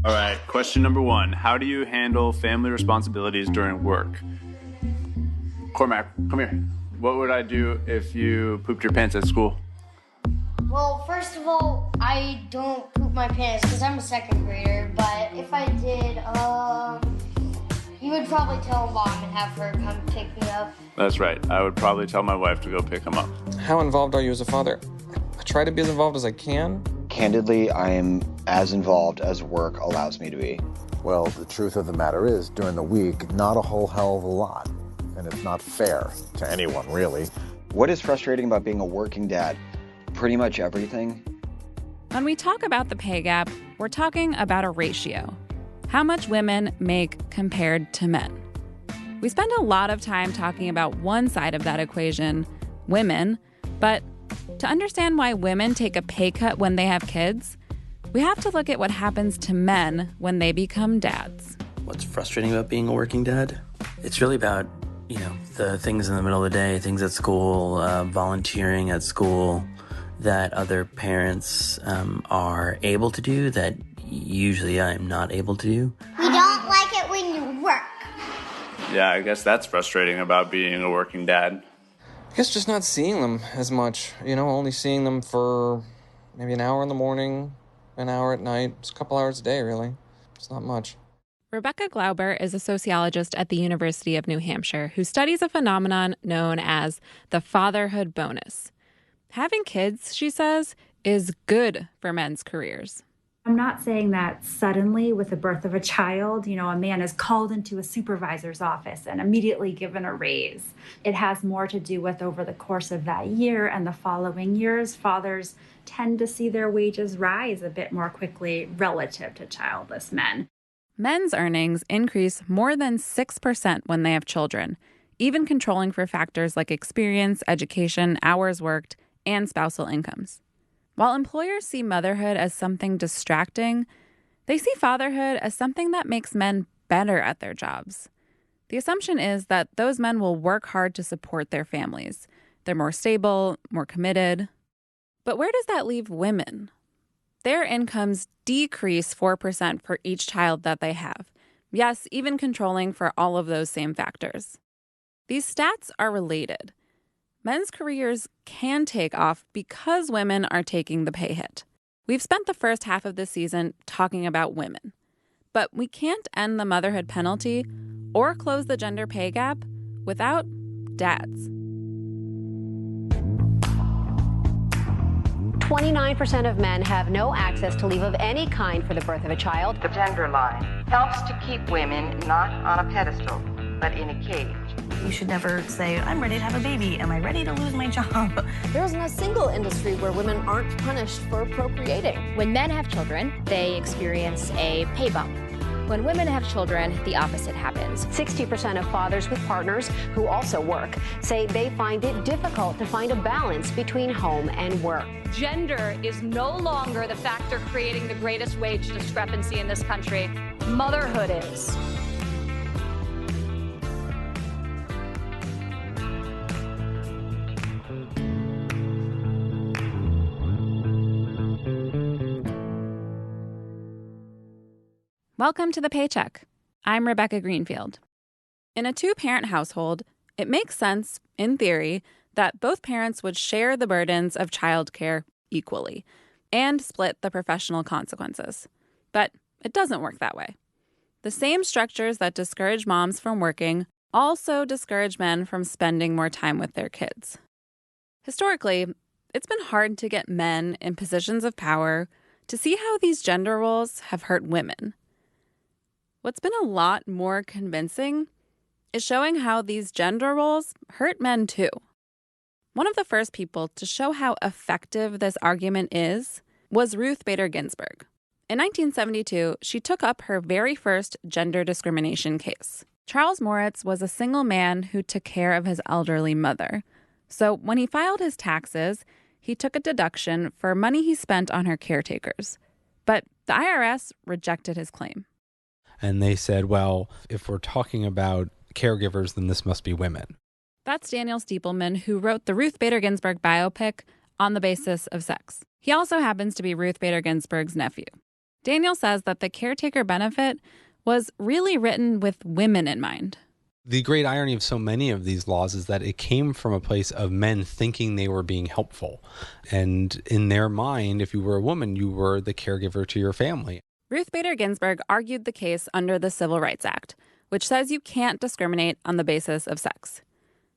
All right, question number 1. How do you handle family responsibilities during work? Cormac, come here. What would I do if you pooped your pants at school? Well, first of all, I don't poop my pants because I'm a second grader, but if I did, you would probably tell Mom and have her come pick me up. That's right. I would probably tell my wife to go pick him up. How involved are you as a father? I try to be as involved as I can. Candidly, I am as involved as work allows me to be. Well, the truth of the matter is, during the week, not a whole hell of a lot. And it's not fair to anyone, really. What is frustrating about being a working dad? Pretty much everything. When we talk about the pay gap, we're talking about a ratio. How much women make compared to men. We spend a lot of time talking about one side of that equation, women, but to understand why women take a pay cut when they have kids, we have to look at what happens to men when they become dads. What's frustrating about being a working dad? It's really about, the things in the middle of the day, things at school, volunteering at school that other parents are able to do that usually I'm not able to do. We don't like it when you work. Yeah, I guess that's frustrating about being a working dad. I guess just not seeing them as much, only seeing them for maybe an hour in the morning, an hour at night, just a couple hours a day, really. It's not much. Rebecca Glauber is a sociologist at the University of New Hampshire who studies a phenomenon known as the fatherhood bonus. Having kids, she says, is good for men's careers. I'm not saying that suddenly with the birth of a child, a man is called into a supervisor's office and immediately given a raise. It has more to do with over the course of that year and the following years, fathers tend to see their wages rise a bit more quickly relative to childless men. Men's earnings increase more than 6% when they have children, even controlling for factors like experience, education, hours worked, and spousal incomes. While employers see motherhood as something distracting, they see fatherhood as something that makes men better at their jobs. The assumption is that those men will work hard to support their families. They're more stable, more committed. But where does that leave women? Their incomes decrease 4% for each child that they have. Yes, even controlling for all of those same factors. These stats are related. Men's careers can take off because women are taking the pay hit. We've spent the first half of this season talking about women. But we can't end the motherhood penalty or close the gender pay gap without dads. 29% of men have no access to leave of any kind for the birth of a child. The gender line helps to keep women not on a pedestal, but in a cage. You should never say, I'm ready to have a baby. Am I ready to lose my job? There isn't a single industry where women aren't punished for procreating. When men have children, they experience a pay bump. When women have children, the opposite happens. 60% of fathers with partners who also work say they find it difficult to find a balance between home and work. Gender is no longer the factor creating the greatest wage discrepancy in this country. Motherhood is. Welcome to The Paycheck. I'm Rebecca Greenfield. In a two-parent household, it makes sense, in theory, that both parents would share the burdens of childcare equally and split the professional consequences. But it doesn't work that way. The same structures that discourage moms from working also discourage men from spending more time with their kids. Historically, it's been hard to get men in positions of power to see how these gender roles have hurt women. What's been a lot more convincing is showing how these gender roles hurt men too. One of the first people to show how effective this argument is was Ruth Bader Ginsburg. In 1972, she took up her very first gender discrimination case. Charles Moritz was a single man who took care of his elderly mother. So when he filed his taxes, he took a deduction for money he spent on her caretakers. But the IRS rejected his claim. And they said, well, if we're talking about caregivers, then this must be women. That's Daniel Stiepelman, who wrote the Ruth Bader Ginsburg biopic On the Basis of Sex. He also happens to be Ruth Bader Ginsburg's nephew. Daniel says that the caretaker benefit was really written with women in mind. The great irony of so many of these laws is that it came from a place of men thinking they were being helpful. And in their mind, if you were a woman, you were the caregiver to your family. Ruth Bader Ginsburg argued the case under the Civil Rights Act, which says you can't discriminate on the basis of sex.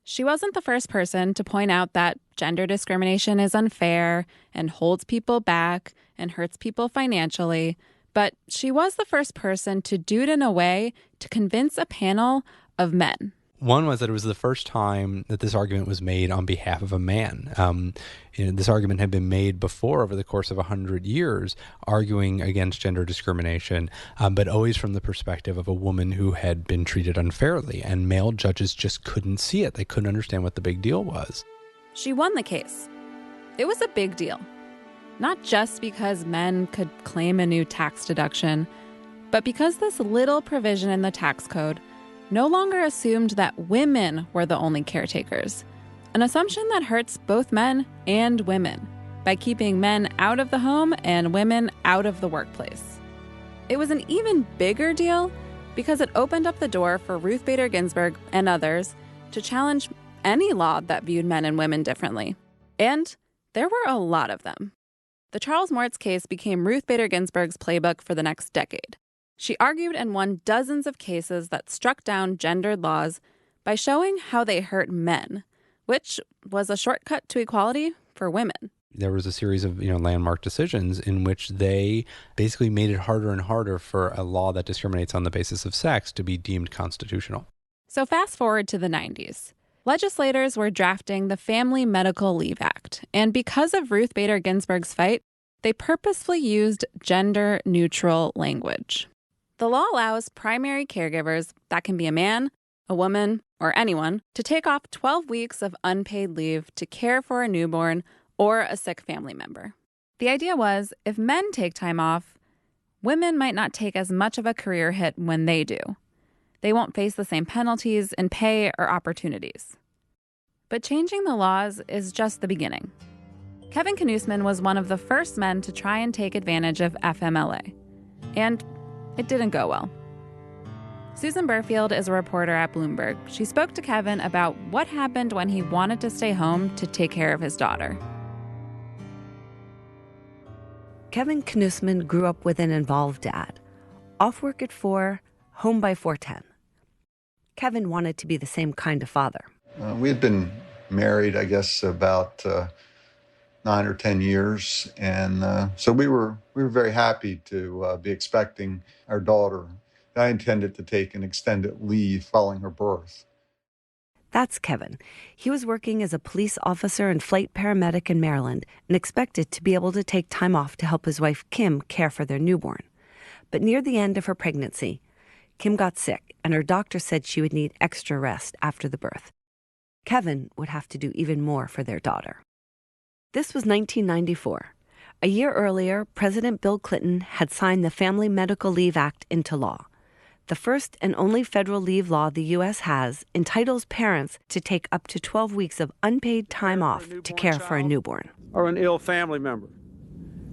She wasn't the first person to point out that gender discrimination is unfair and holds people back and hurts people financially, but she was the first person to do it in a way to convince a panel of men. One was that it was the first time that this argument was made on behalf of a man. This argument had been made before over the course of 100 years, arguing against gender discrimination, but always from the perspective of a woman who had been treated unfairly, and male judges just couldn't see it. They couldn't understand what the big deal was. She won the case. It was a big deal, not just because men could claim a new tax deduction, but because this little provision in the tax code no longer assumed that women were the only caretakers, an assumption that hurts both men and women by keeping men out of the home and women out of the workplace. It was an even bigger deal because it opened up the door for Ruth Bader Ginsburg and others to challenge any law that viewed men and women differently. And there were a lot of them. The Charles Moritz case became Ruth Bader Ginsburg's playbook for the next decade. She argued and won dozens of cases that struck down gendered laws by showing how they hurt men, which was a shortcut to equality for women. There was a series of landmark decisions in which they basically made it harder and harder for a law that discriminates on the basis of sex to be deemed constitutional. So fast forward to the 90s. Legislators were drafting the Family Medical Leave Act, and because of Ruth Bader Ginsburg's fight, they purposefully used gender-neutral language. The law allows primary caregivers, that can be a man, a woman, or anyone, to take off 12 weeks of unpaid leave to care for a newborn or a sick family member. The idea was, if men take time off, women might not take as much of a career hit when they do. They won't face the same penalties in pay or opportunities. But changing the laws is just the beginning. Kevin Knussman was one of the first men to try and take advantage of FMLA. And it didn't go well. Susan Berfield is a reporter at Bloomberg. She spoke to Kevin about what happened when he wanted to stay home to take care of his daughter. Kevin Knussman grew up with an involved dad. Off work at 4, home by 4:10. Kevin wanted to be the same kind of father. We had been married, I guess, about 9 or 10 years. And so we were very happy to be expecting our daughter. I intended to take an extended leave following her birth. That's Kevin. He was working as a police officer and flight paramedic in Maryland and expected to be able to take time off to help his wife, Kim, care for their newborn. But near the end of her pregnancy, Kim got sick, and her doctor said she would need extra rest after the birth. Kevin would have to do even more for their daughter. This was 1994. A year earlier, President Bill Clinton had signed the Family Medical Leave Act into law. The first and only federal leave law the U.S. has entitles parents to take up to 12 weeks of unpaid time off to care for a newborn. Or an ill family member.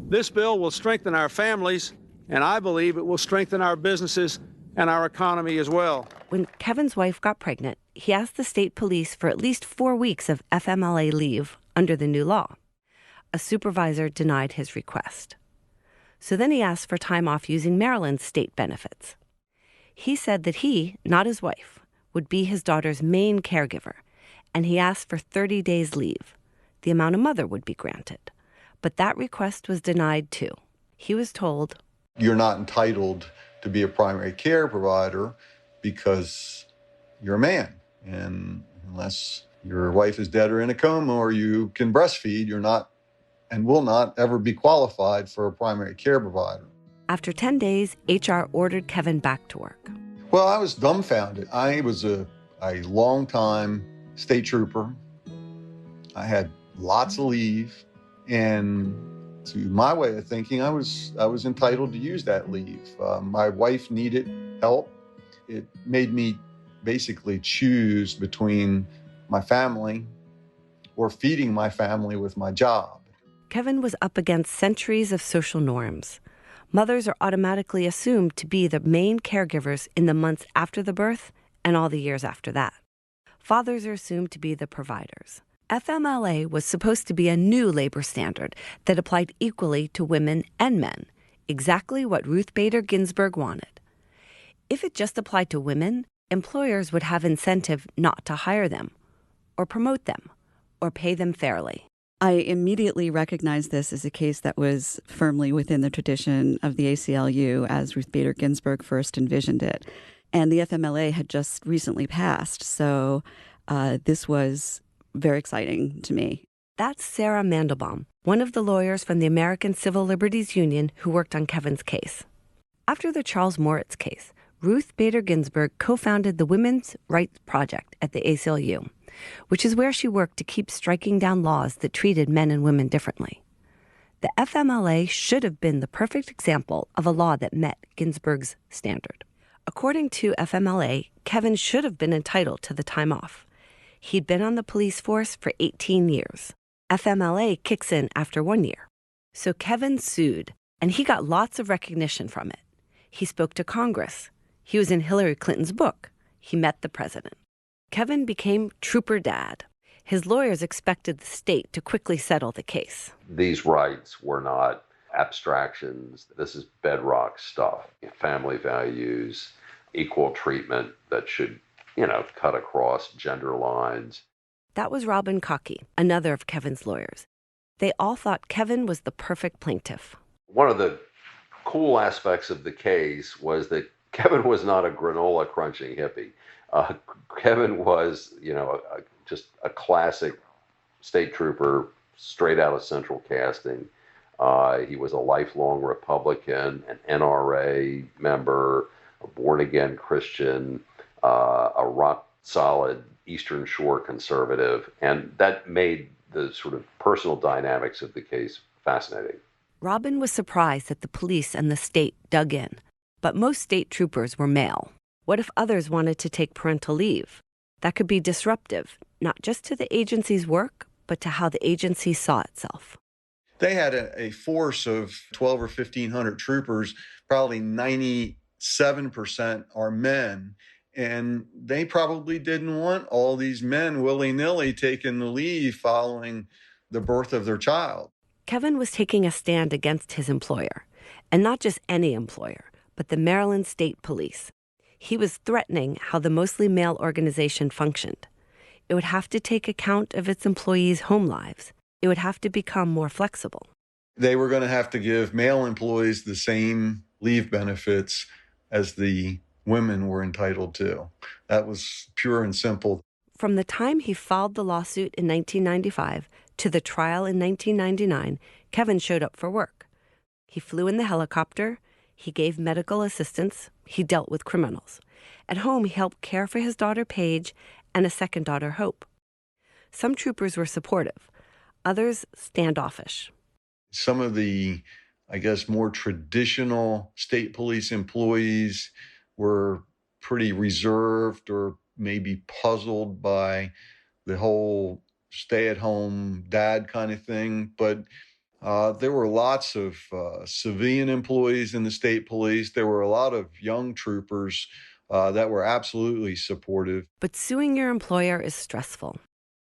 This bill will strengthen our families, and I believe it will strengthen our businesses and our economy as well. When Kevin's wife got pregnant, he asked the state police for at least 4 weeks of FMLA leave under the new law. A supervisor denied his request. So then he asked for time off using Maryland's state benefits. He said that he, not his wife, would be his daughter's main caregiver, and he asked for 30 days leave, the amount a mother would be granted. But that request was denied too. He was told, "You're not entitled to be a primary care provider because you're a man. And unless your wife is dead or in a coma or you can breastfeed, you're not and will not ever be qualified for a primary care provider." After 10 days, HR ordered Kevin back to work. Well, I was dumbfounded. I was a long-time state trooper. I had lots of leave, and to my way of thinking, I was entitled to use that leave. My wife needed help. It made me basically choose between my family or feeding my family with my job. Kevin was up against centuries of social norms. Mothers are automatically assumed to be the main caregivers in the months after the birth and all the years after that. Fathers are assumed to be the providers. FMLA was supposed to be a new labor standard that applied equally to women and men, exactly what Ruth Bader Ginsburg wanted. If it just applied to women, employers would have incentive not to hire them, or promote them, or pay them fairly. I immediately recognized this as a case that was firmly within the tradition of the ACLU as Ruth Bader Ginsburg first envisioned it. And the FMLA had just recently passed, so this was very exciting to me. That's Sarah Mandelbaum, one of the lawyers from the American Civil Liberties Union who worked on Kevin's case. After the Charles Moritz case, Ruth Bader Ginsburg co-founded the Women's Rights Project at the ACLU, which is where she worked to keep striking down laws that treated men and women differently. The FMLA should have been the perfect example of a law that met Ginsburg's standard. According to FMLA, Kevin should have been entitled to the time off. He'd been on the police force for 18 years. FMLA kicks in after 1 year. So Kevin sued, and he got lots of recognition from it. He spoke to Congress. He was in Hillary Clinton's book. He met the president. Kevin became Trooper Dad. His lawyers expected the state to quickly settle the case. These rights were not abstractions. This is bedrock stuff. Family values, equal treatment that should, cut across gender lines. That was Robin Cockey, another of Kevin's lawyers. They all thought Kevin was the perfect plaintiff. One of the cool aspects of the case was that Kevin was not a granola crunching hippie. Kevin was, just a classic state trooper, straight out of Central Casting. He was a lifelong Republican, an NRA member, a born-again Christian, a rock-solid Eastern Shore conservative, and that made the sort of personal dynamics of the case fascinating. Robin was surprised that the police and the state dug in, but most state troopers were male. What if others wanted to take parental leave? That could be disruptive, not just to the agency's work, but to how the agency saw itself. They had a force of 12 or 1,500 troopers, probably 97% are men. And they probably didn't want all these men willy-nilly taking the leave following the birth of their child. Kevin was taking a stand against his employer, and not just any employer, but the Maryland State Police. He was threatening how the mostly male organization functioned. It would have to take account of its employees' home lives. It would have to become more flexible. They were going to have to give male employees the same leave benefits as the women were entitled to. That was pure and simple. From the time he filed the lawsuit in 1995 to the trial in 1999, Kevin showed up for work. He flew in the helicopter. He gave medical assistance. He dealt with criminals. At home, he helped care for his daughter, Paige, and a second daughter, Hope. Some troopers were supportive, others standoffish. Some of the, more traditional state police employees were pretty reserved or maybe puzzled by the whole stay-at-home dad kind of thing. But there were lots of civilian employees in the state police. There were a lot of young troopers that were absolutely supportive. But suing your employer is stressful.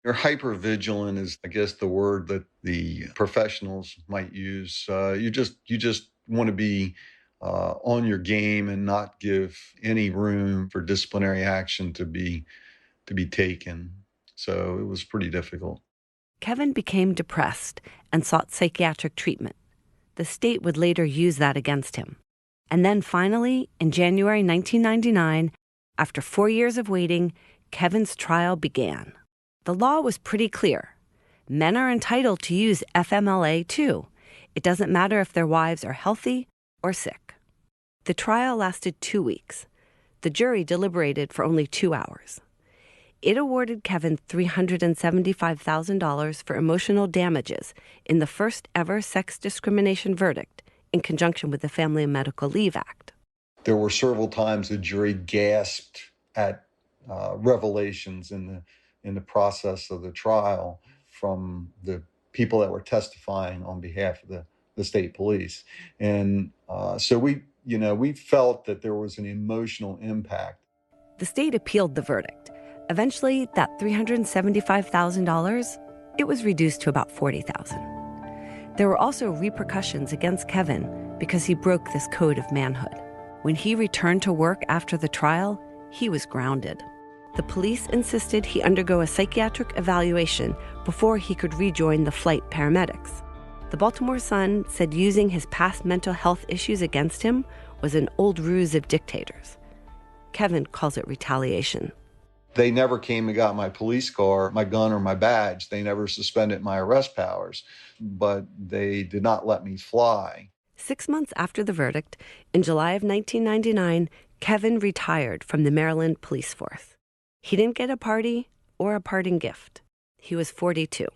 You're hyper-vigilant is, the word that the professionals might use. You just want to be on your game and not give any room for disciplinary action to be taken. So it was pretty difficult. Kevin became depressed and sought psychiatric treatment. The state would later use that against him. And then finally, in January 1999, after 4 years of waiting, Kevin's trial began. The law was pretty clear. Men are entitled to use FMLA too. It doesn't matter if their wives are healthy or sick. The trial lasted 2 weeks. The jury deliberated for only 2 hours. It awarded Kevin $375,000 for emotional damages in the first ever sex discrimination verdict in conjunction with the Family and Medical Leave Act. There were several times the jury gasped at revelations in the process of the trial from the people that were testifying on behalf the state police. And so we felt that there was an emotional impact. The state appealed the verdict. Eventually, that $375,000, it was reduced to about $40,000. There were also repercussions against Kevin because he broke this code of manhood. When he returned to work after the trial, he was grounded. The police insisted he undergo a psychiatric evaluation before he could rejoin the flight paramedics. The Baltimore Sun said using his past mental health issues against him was an old ruse of dictators. Kevin calls it retaliation. They never came and got my police car, my gun, or my badge. They never suspended my arrest powers, but they did not let me fly. 6 months after the verdict, in July of 1999, Kevin retired from the Maryland police force. He didn't get a party or a parting gift. He was 42.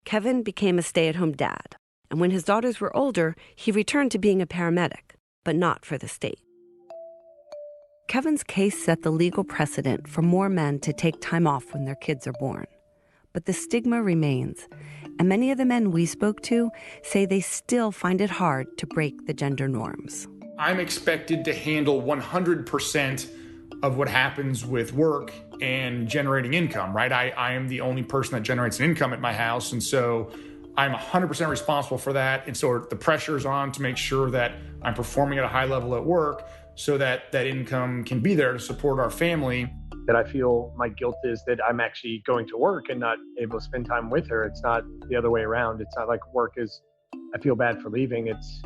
Kevin became a stay-at-home dad, and when his daughters were older, he returned to being a paramedic, but not for the state. Kevin's case set the legal precedent for more men to take time off when their kids are born. But the stigma remains, and many of the men we spoke to say they still find it hard to break the gender norms. I'm expected to handle 100% of what happens with work and generating income, right? I am the only person that generates an income at my house, and so I'm 100% responsible for that. And so the pressure's on to make sure that I'm performing at a high level at work so that that income can be there to support our family. That I feel my guilt is that I'm actually going to work and not able to spend time with her. It's not the other way around. It's not like work is, I feel bad for leaving. It's,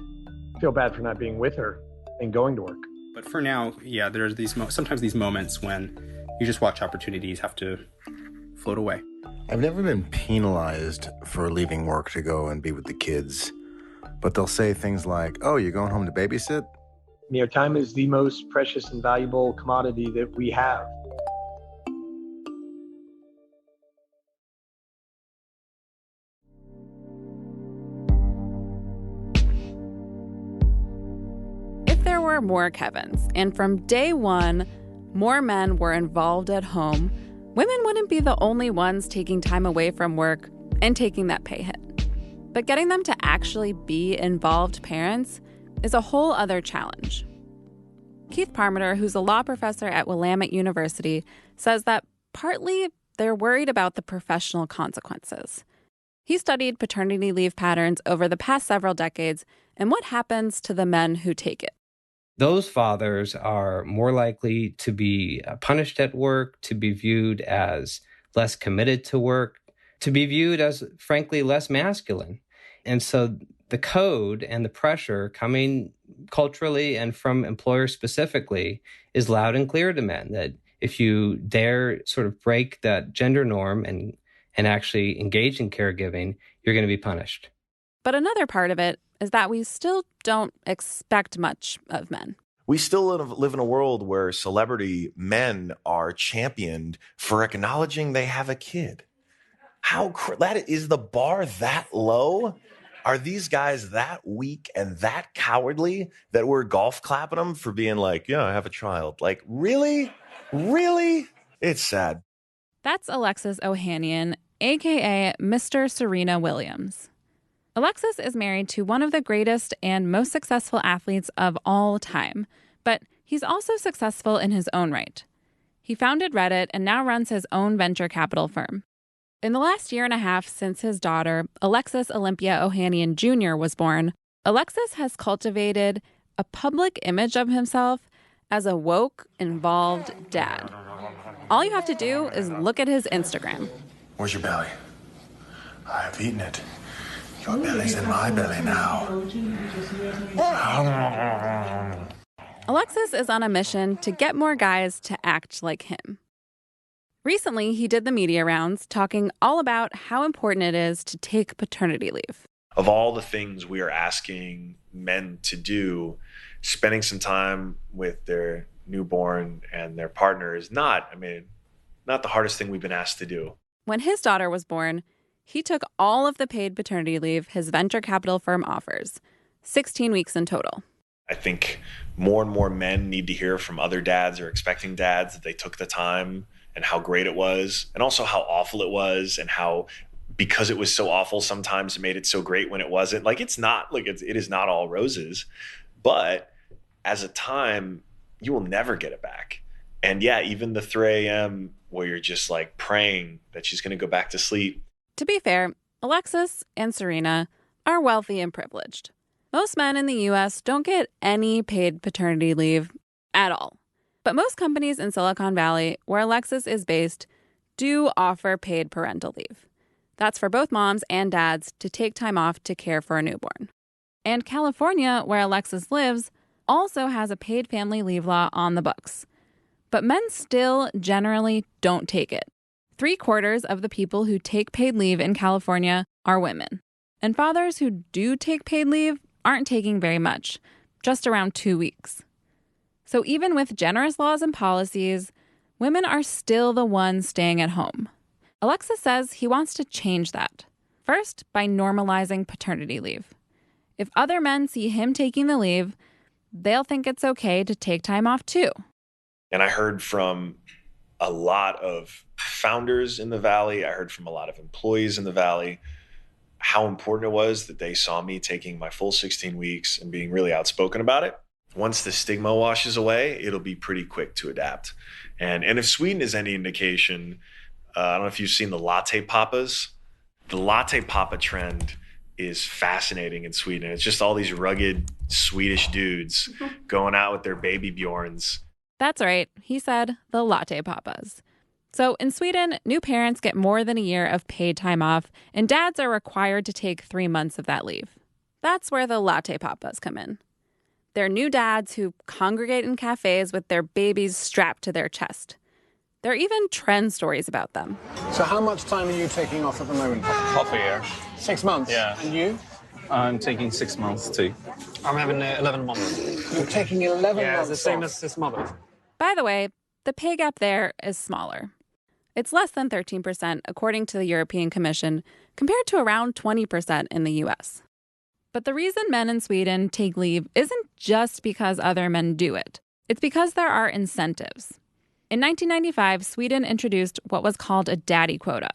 I feel bad for not being with her and going to work. But for now, yeah, there's these sometimes these moments when you just watch opportunities have to float away. I've never been penalized for leaving work to go and be with the kids, but they'll say things like, oh, you're going home to babysit? You know, time is the most precious and valuable commodity that we have. If there were more Kevins, and from day one, more men were involved at home, women wouldn't be the only ones taking time away from work and taking that pay hit. But getting them to actually be involved parents is a whole other challenge. Keith Parmenter, who's a law professor at Willamette University, says that partly they're worried about the professional consequences. He studied paternity leave patterns over the past several decades and what happens to the men who take it. Those fathers are more likely to be punished at work, to be viewed as less committed to work, to be viewed as, frankly, less masculine. And so the code and the pressure coming culturally and from employers specifically is loud and clear to men that if you dare sort of break that gender norm and actually engage in caregiving, you're going to be punished. But another part of it is that we still don't expect much of men. We still live in a world where celebrity men are championed for acknowledging they have a kid. Is the bar that low? Are these guys that weak and that cowardly that we're golf clapping them for being like, yeah, I have a child? Like, really? Really? It's sad. That's Alexis Ohanian, a.k.a. Mr. Serena Williams. Alexis is married to one of the greatest and most successful athletes of all time, but he's also successful in his own right. He founded Reddit and now runs his own venture capital firm. In the last year and a half since his daughter, Alexis Olympia Ohanian Jr., was born, Alexis has cultivated a public image of himself as a woke, involved dad. All you have to do is look at his Instagram. Where's your belly? I've eaten it. Your belly's in my belly now. Alexis is on a mission to get more guys to act like him. Recently, he did the media rounds talking all about how important it is to take paternity leave. Of all the things we are asking men to do, spending some time with their newborn and their partner is not the hardest thing we've been asked to do. When his daughter was born, he took all of the paid paternity leave his venture capital firm offers, 16 weeks in total. I think more and more men need to hear from other dads or expecting dads that they took the time and how great it was, and also how awful it was, and how because it was so awful, sometimes it made it so great when it wasn't. Like, it's not, like, it is not all roses. But as a time, you will never get it back. And yeah, even the 3 a.m. where you're just like praying that she's going to go back to sleep. To be fair, Alexis and Serena are wealthy and privileged. Most men in the U.S. don't get any paid paternity leave at all. But most companies in Silicon Valley, where Alexis is based, do offer paid parental leave. That's for both moms and dads to take time off to care for a newborn. And California, where Alexis lives, also has a paid family leave law on the books. But men still generally don't take it. 3/4 of the people who take paid leave in California are women. And fathers who do take paid leave aren't taking very much, just around 2 weeks. So even with generous laws and policies, women are still the ones staying at home. Alexis says he wants to change that. First, by normalizing paternity leave. If other men see him taking the leave, they'll think it's okay to take time off too. And I heard from a lot of founders in the Valley, I heard from a lot of employees in the Valley, how important it was that they saw me taking my full 16 weeks and being really outspoken about it. Once the stigma washes away, it'll be pretty quick to adapt. And if Sweden is any indication, I don't know if you've seen the latte papas. The latte papa trend is fascinating in Sweden. It's just all these rugged Swedish dudes going out with their baby Bjorns. That's right. He said the latte papas. So in Sweden, new parents get more than a year of paid time off, and dads are required to take 3 months of that leave. That's where the latte papas come in. They're new dads who congregate in cafes with their babies strapped to their chest. There are even trend stories about them. So how much time are you taking off at the moment? Half a year. 6 months? Yeah. And you? I'm taking 6 months too. I'm having 11 months. You're taking 11 months Yeah, it's the same off. as his mother. By the way, the pay gap there is smaller. It's less than 13%, according to the European Commission, compared to around 20% in the U.S. But the reason men in Sweden take leave isn't just because other men do it. It's because there are incentives. In 1995, Sweden introduced what was called a daddy quota.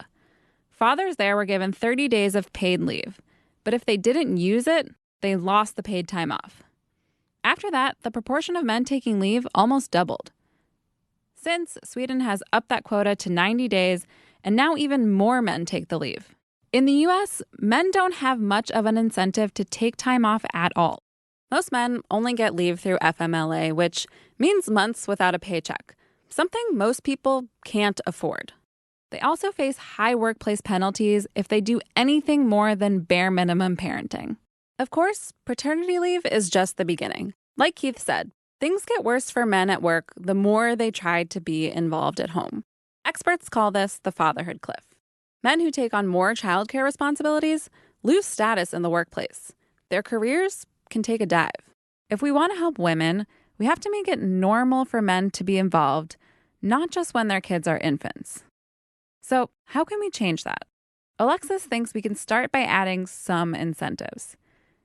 Fathers there were given 30 days of paid leave, but if they didn't use it, they lost the paid time off. After that, the proportion of men taking leave almost doubled. Since, Sweden has upped that quota to 90 days, and now even more men take the leave. In the U.S., men don't have much of an incentive to take time off at all. Most men only get leave through FMLA, which means months without a paycheck, something most people can't afford. They also face high workplace penalties if they do anything more than bare minimum parenting. Of course, paternity leave is just the beginning. Like Keith said, things get worse for men at work the more they try to be involved at home. Experts call this the fatherhood cliff. Men who take on more childcare responsibilities lose status in the workplace. Their careers can take a dive. If we want to help women, we have to make it normal for men to be involved, not just when their kids are infants. So how can we change that? Alexis thinks we can start by adding some incentives.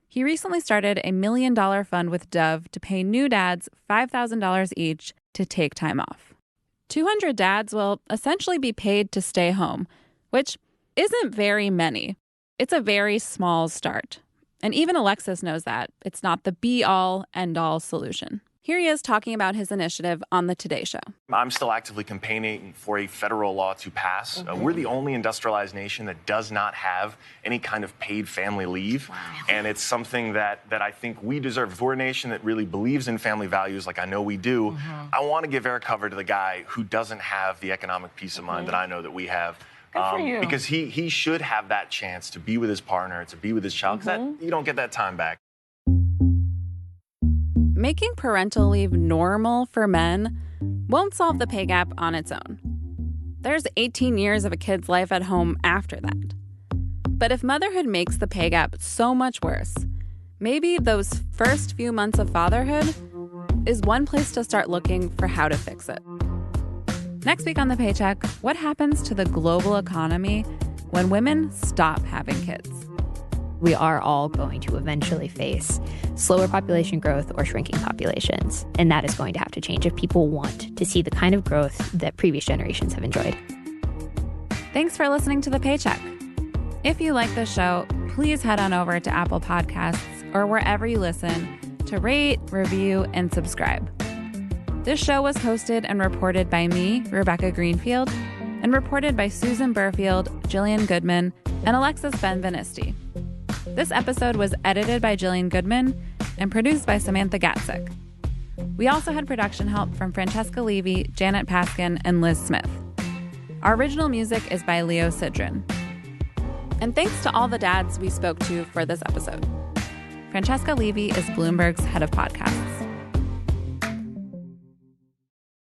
He recently started a $1 million fund with Dove to pay new dads $5,000 each to take time off. 200 dads will essentially be paid to stay home, which isn't very many. It's a very small start. And even Alexis knows that. It's not the be-all, end-all solution. Here he is talking about his initiative on the Today Show. I'm still actively campaigning for a federal law to pass. We're the only industrialized nation that does not have any kind of paid family leave. Wow. And it's something that I think we deserve. If we're a nation that really believes in family values, like I know we do, I want to give air cover to the guy who doesn't have the economic peace of mind that I know that we have. Because he should have that chance to be with his partner, to be with his child, because you don't get that time back. Making parental leave normal for men won't solve the pay gap on its own. There's 18 years of a kid's life at home after that. But if motherhood makes the pay gap so much worse, maybe those first few months of fatherhood is one place to start looking for how to fix it. Next week on The Paycheck, what happens to the global economy when women stop having kids? We are all going to eventually face slower population growth or shrinking populations. And that is going to have to change if people want to see the kind of growth that previous generations have enjoyed. Thanks for listening to The Paycheck. If you like the show, please head on over to Apple Podcasts or wherever you listen to rate, review, and subscribe. This show was hosted and reported by me, Rebecca Greenfield, and reported by Susan Berfield, Jillian Goodman, and Alexis Benvenisti. This episode was edited by Jillian Goodman and produced by Samantha Gatzik. We also had production help from Francesca Levy, Janet Paskin, and Liz Smith. Our original music is by Leo Sidran. And thanks to all the dads we spoke to for this episode. Francesca Levy is Bloomberg's head of podcasts.